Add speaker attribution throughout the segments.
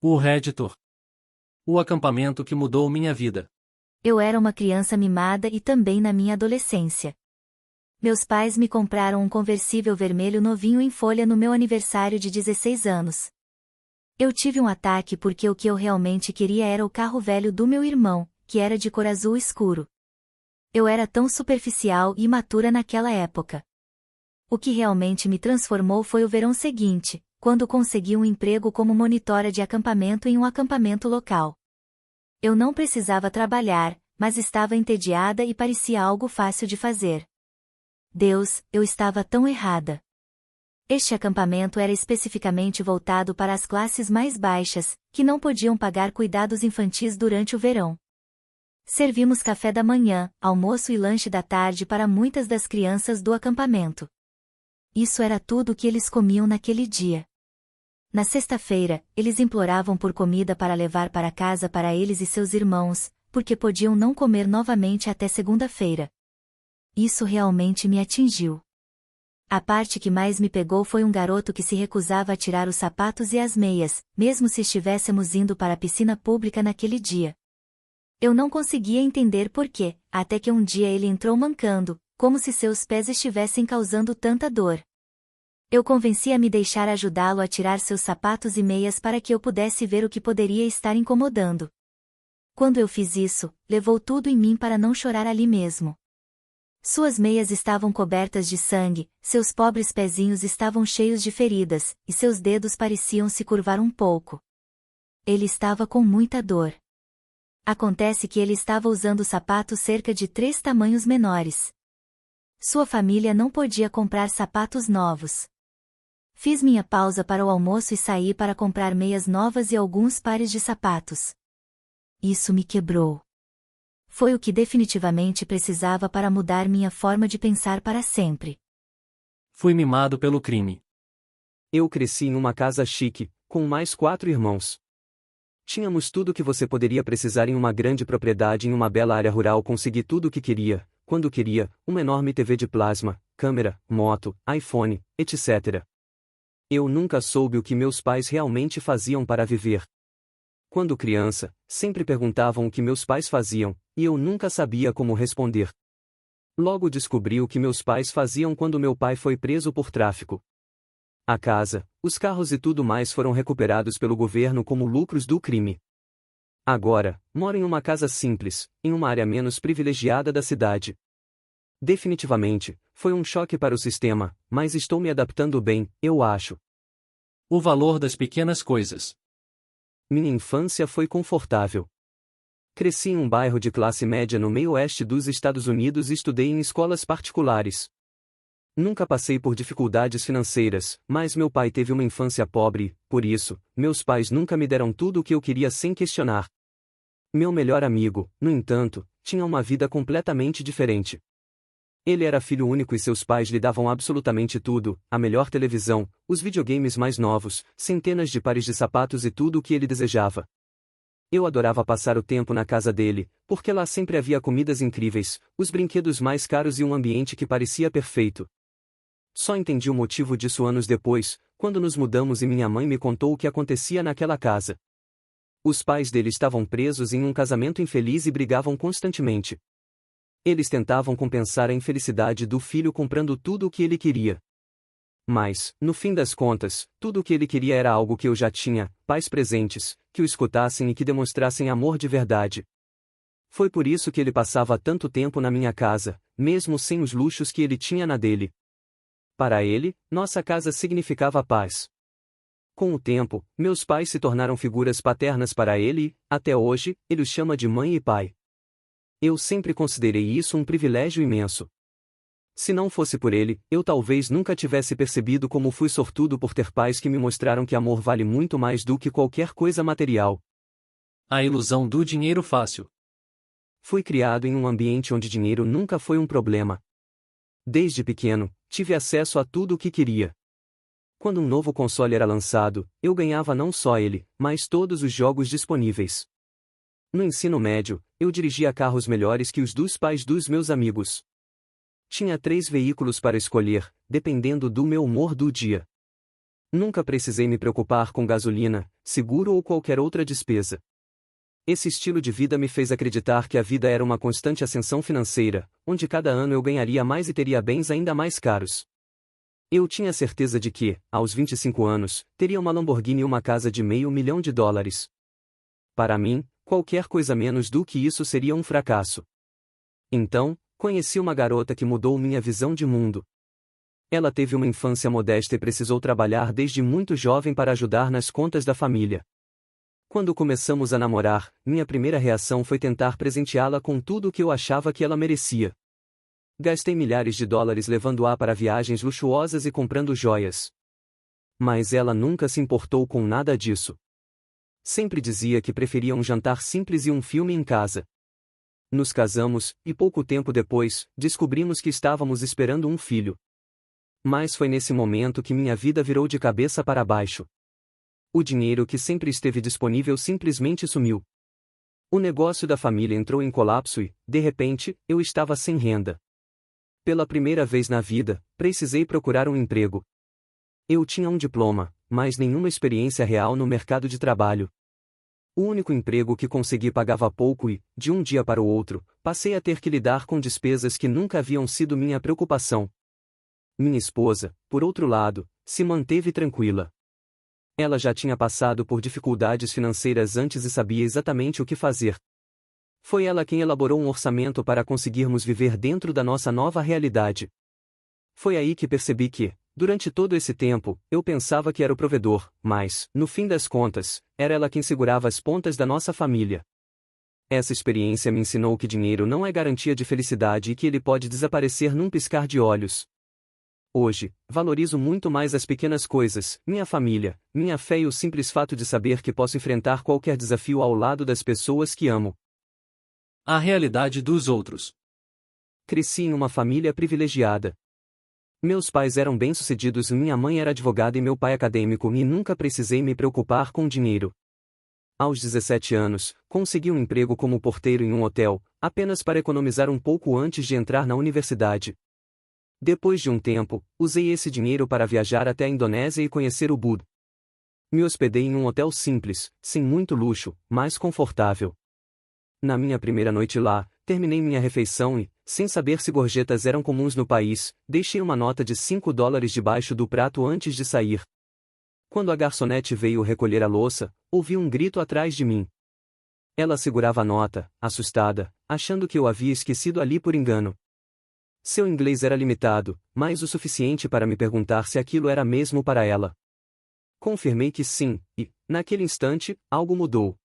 Speaker 1: O Redditor. O acampamento que mudou minha vida.
Speaker 2: Eu era uma criança mimada e também na minha adolescência. Meus pais me compraram um conversível vermelho novinho em folha no meu aniversário de 16 anos. Eu tive um ataque porque o que eu realmente queria era o carro velho do meu irmão, que era de cor azul escuro. Eu era tão superficial e imatura naquela época. O que realmente me transformou foi o verão seguinte, quando consegui um emprego como monitora de acampamento em um acampamento local. Eu não precisava trabalhar, mas estava entediada e parecia algo fácil de fazer. Deus, eu estava tão errada. Este acampamento era especificamente voltado para as classes mais baixas, que não podiam pagar cuidados infantis durante o verão. Servimos café da manhã, almoço e lanche da tarde para muitas das crianças do acampamento. Isso era tudo o que eles comiam naquele dia. Na sexta-feira, eles imploravam por comida para levar para casa para eles e seus irmãos, porque podiam não comer novamente até segunda-feira. Isso realmente me atingiu. A parte que mais me pegou foi um garoto que se recusava a tirar os sapatos e as meias, mesmo se estivéssemos indo para a piscina pública naquele dia. Eu não conseguia entender por quê, até que um dia ele entrou mancando, como se seus pés estivessem causando tanta dor. Eu convenci a me deixar ajudá-lo a tirar seus sapatos e meias para que eu pudesse ver o que poderia estar incomodando. Quando eu fiz isso, levou tudo em mim para não chorar ali mesmo. Suas meias estavam cobertas de sangue, seus pobres pezinhos estavam cheios de feridas, e seus dedos pareciam se curvar um pouco. Ele estava com muita dor. Acontece que ele estava usando sapatos cerca de 3 tamanhos menores. Sua família não podia comprar sapatos novos. Fiz minha pausa para o almoço e saí para comprar meias novas e alguns pares de sapatos. Isso me quebrou. Foi o que definitivamente precisava para mudar minha forma de pensar para sempre.
Speaker 1: Fui mimado pelo crime.
Speaker 3: Eu cresci em uma casa chique, com mais 4 irmãos. Tínhamos tudo o que você poderia precisar em uma grande propriedade em uma bela área rural. Consegui tudo o que queria, quando queria, uma enorme TV de plasma, câmera, moto, iPhone, etc. Eu nunca soube o que meus pais realmente faziam para viver. Quando criança, sempre perguntavam o que meus pais faziam, e eu nunca sabia como responder. Logo descobri o que meus pais faziam quando meu pai foi preso por tráfico. A casa, os carros e tudo mais foram recuperados pelo governo como lucros do crime. Agora, moro em uma casa simples, em uma área menos privilegiada da cidade. Definitivamente, foi um choque para o sistema, mas estou me adaptando bem, eu acho.
Speaker 1: O valor das pequenas coisas.
Speaker 3: Minha infância foi confortável. Cresci em um bairro de classe média no meio-oeste dos Estados Unidos e estudei em escolas particulares. Nunca passei por dificuldades financeiras, mas meu pai teve uma infância pobre, por isso, meus pais nunca me deram tudo o que eu queria sem questionar. Meu melhor amigo, no entanto, tinha uma vida completamente diferente. Ele era filho único e seus pais lhe davam absolutamente tudo, a melhor televisão, os videogames mais novos, centenas de pares de sapatos e tudo o que ele desejava. Eu adorava passar o tempo na casa dele, porque lá sempre havia comidas incríveis, os brinquedos mais caros e um ambiente que parecia perfeito. Só entendi o motivo disso anos depois, quando nos mudamos e minha mãe me contou o que acontecia naquela casa. Os pais dele estavam presos em um casamento infeliz e brigavam constantemente. Eles tentavam compensar a infelicidade do filho comprando tudo o que ele queria. Mas, no fim das contas, tudo o que ele queria era algo que eu já tinha, pais presentes, que o escutassem e que demonstrassem amor de verdade. Foi por isso que ele passava tanto tempo na minha casa, mesmo sem os luxos que ele tinha na dele. Para ele, nossa casa significava paz. Com o tempo, meus pais se tornaram figuras paternas para ele e, até hoje, ele os chama de mãe e pai. Eu sempre considerei isso um privilégio imenso. Se não fosse por ele, eu talvez nunca tivesse percebido como fui sortudo por ter pais que me mostraram que amor vale muito mais do que qualquer coisa material.
Speaker 1: A ilusão do dinheiro fácil.
Speaker 3: Fui criado em um ambiente onde dinheiro nunca foi um problema. Desde pequeno, tive acesso a tudo o que queria. Quando um novo console era lançado, eu ganhava não só ele, mas todos os jogos disponíveis. No ensino médio, eu dirigia carros melhores que os dos pais dos meus amigos. Tinha 3 veículos para escolher, dependendo do meu humor do dia. Nunca precisei me preocupar com gasolina, seguro ou qualquer outra despesa. Esse estilo de vida me fez acreditar que a vida era uma constante ascensão financeira, onde cada ano eu ganharia mais e teria bens ainda mais caros. Eu tinha certeza de que, aos 25 anos, teria uma Lamborghini e uma casa de $500.000. Para mim, qualquer coisa menos do que isso seria um fracasso. Então, conheci uma garota que mudou minha visão de mundo. Ela teve uma infância modesta e precisou trabalhar desde muito jovem para ajudar nas contas da família. Quando começamos a namorar, minha primeira reação foi tentar presenteá-la com tudo o que eu achava que ela merecia. Gastei milhares de dólares levando-a para viagens luxuosas e comprando joias. Mas ela nunca se importou com nada disso. Sempre dizia que preferia um jantar simples e um filme em casa. Nos casamos, e pouco tempo depois, descobrimos que estávamos esperando um filho. Mas foi nesse momento que minha vida virou de cabeça para baixo. O dinheiro que sempre esteve disponível simplesmente sumiu. O negócio da família entrou em colapso e, de repente, eu estava sem renda. Pela primeira vez na vida, precisei procurar um emprego. Eu tinha um diploma, mas nenhuma experiência real no mercado de trabalho. O único emprego que consegui pagava pouco e, de um dia para o outro, passei a ter que lidar com despesas que nunca haviam sido minha preocupação. Minha esposa, por outro lado, se manteve tranquila. Ela já tinha passado por dificuldades financeiras antes e sabia exatamente o que fazer. Foi ela quem elaborou um orçamento para conseguirmos viver dentro da nossa nova realidade. Foi aí que percebi que, durante todo esse tempo, eu pensava que era o provedor, mas, no fim das contas, era ela quem segurava as pontas da nossa família. Essa experiência me ensinou que dinheiro não é garantia de felicidade e que ele pode desaparecer num piscar de olhos. Hoje, valorizo muito mais as pequenas coisas, minha família, minha fé e o simples fato de saber que posso enfrentar qualquer desafio ao lado das pessoas que amo.
Speaker 1: A realidade dos outros.
Speaker 3: Cresci em uma família privilegiada. Meus pais eram bem-sucedidos, minha mãe era advogada e meu pai acadêmico e nunca precisei me preocupar com dinheiro. Aos 17 anos, consegui um emprego como porteiro em um hotel, apenas para economizar um pouco antes de entrar na universidade. Depois de um tempo, usei esse dinheiro para viajar até a Indonésia e conhecer o Bud. Me hospedei em um hotel simples, sem muito luxo, mas confortável. Na minha primeira noite lá, terminei minha refeição e, sem saber se gorjetas eram comuns no país, deixei uma nota de $5 debaixo do prato antes de sair. Quando a garçonete veio recolher a louça, ouvi um grito atrás de mim. Ela segurava a nota, assustada, achando que eu havia esquecido ali por engano. Seu inglês era limitado, mas o suficiente para me perguntar se aquilo era mesmo para ela. Confirmei que sim, e, naquele instante, algo mudou.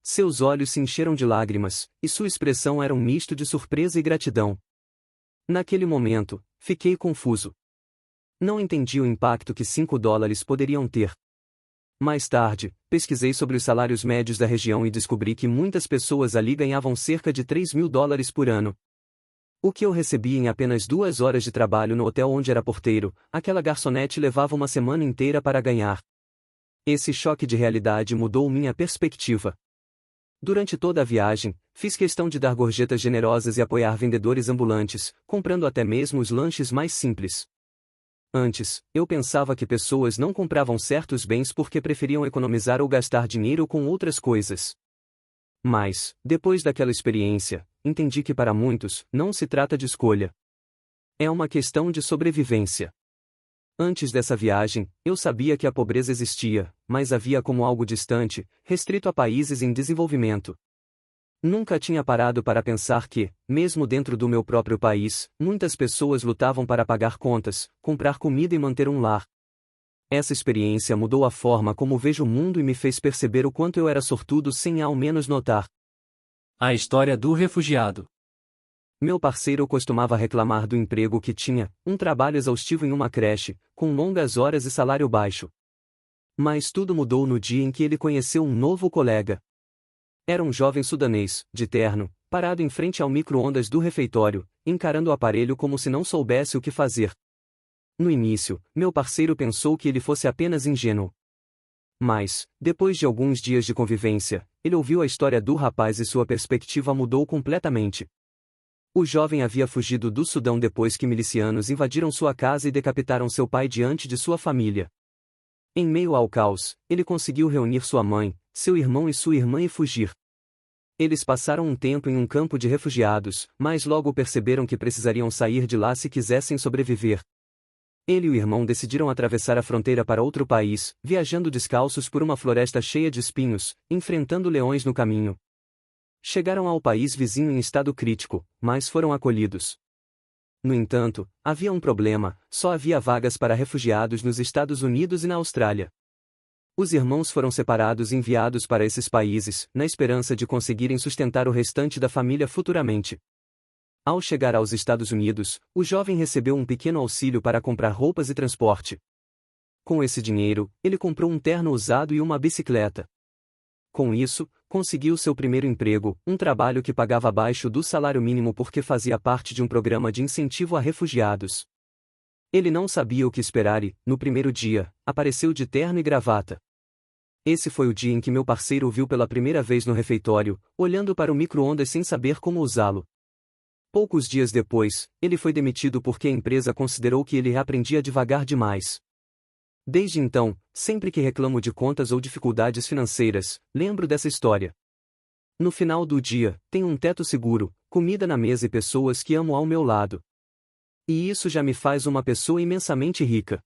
Speaker 3: Seus olhos se encheram de lágrimas, e sua expressão era um misto de surpresa e gratidão. Naquele momento, fiquei confuso. Não entendi o impacto que $5 poderiam ter. Mais tarde, pesquisei sobre os salários médios da região e descobri que muitas pessoas ali ganhavam cerca de $3.000 por ano. O que eu recebia em apenas 2 horas de trabalho no hotel onde era porteiro, aquela garçonete levava uma semana inteira para ganhar. Esse choque de realidade mudou minha perspectiva. Durante toda a viagem, fiz questão de dar gorjetas generosas e apoiar vendedores ambulantes, comprando até mesmo os lanches mais simples. Antes, eu pensava que pessoas não compravam certos bens porque preferiam economizar ou gastar dinheiro com outras coisas. Mas, depois daquela experiência, entendi que para muitos, não se trata de escolha. É uma questão de sobrevivência. Antes dessa viagem, eu sabia que a pobreza existia, mas havia como algo distante, restrito a países em desenvolvimento. Nunca tinha parado para pensar que, mesmo dentro do meu próprio país, muitas pessoas lutavam para pagar contas, comprar comida e manter um lar. Essa experiência mudou a forma como vejo o mundo e me fez perceber o quanto eu era sortudo sem ao menos notar.
Speaker 1: A história do refugiado.
Speaker 3: Meu parceiro costumava reclamar do emprego que tinha, um trabalho exaustivo em uma creche, com longas horas e salário baixo. Mas tudo mudou no dia em que ele conheceu um novo colega. Era um jovem sudanês, de terno, parado em frente ao micro-ondas do refeitório, encarando o aparelho como se não soubesse o que fazer. No início, meu parceiro pensou que ele fosse apenas ingênuo. Mas, depois de alguns dias de convivência, ele ouviu a história do rapaz e sua perspectiva mudou completamente. O jovem havia fugido do Sudão depois que milicianos invadiram sua casa e decapitaram seu pai diante de sua família. Em meio ao caos, ele conseguiu reunir sua mãe, seu irmão e sua irmã e fugir. Eles passaram um tempo em um campo de refugiados, mas logo perceberam que precisariam sair de lá se quisessem sobreviver. Ele e o irmão decidiram atravessar a fronteira para outro país, viajando descalços por uma floresta cheia de espinhos, enfrentando leões no caminho. Chegaram ao país vizinho em estado crítico, mas foram acolhidos. No entanto, havia um problema: só havia vagas para refugiados nos Estados Unidos e na Austrália. Os irmãos foram separados e enviados para esses países, na esperança de conseguirem sustentar o restante da família futuramente. Ao chegar aos Estados Unidos, o jovem recebeu um pequeno auxílio para comprar roupas e transporte. Com esse dinheiro, ele comprou um terno usado e uma bicicleta. Com isso, conseguiu seu primeiro emprego, um trabalho que pagava abaixo do salário mínimo porque fazia parte de um programa de incentivo a refugiados. Ele não sabia o que esperar e, no primeiro dia, apareceu de terno e gravata. Esse foi o dia em que meu parceiro o viu pela primeira vez no refeitório, olhando para o micro-ondas sem saber como usá-lo. Poucos dias depois, ele foi demitido porque a empresa considerou que ele aprendia devagar demais. Desde então, sempre que reclamo de contas ou dificuldades financeiras, lembro dessa história. No final do dia, tenho um teto seguro, comida na mesa e pessoas que amo ao meu lado. E isso já me faz uma pessoa imensamente rica.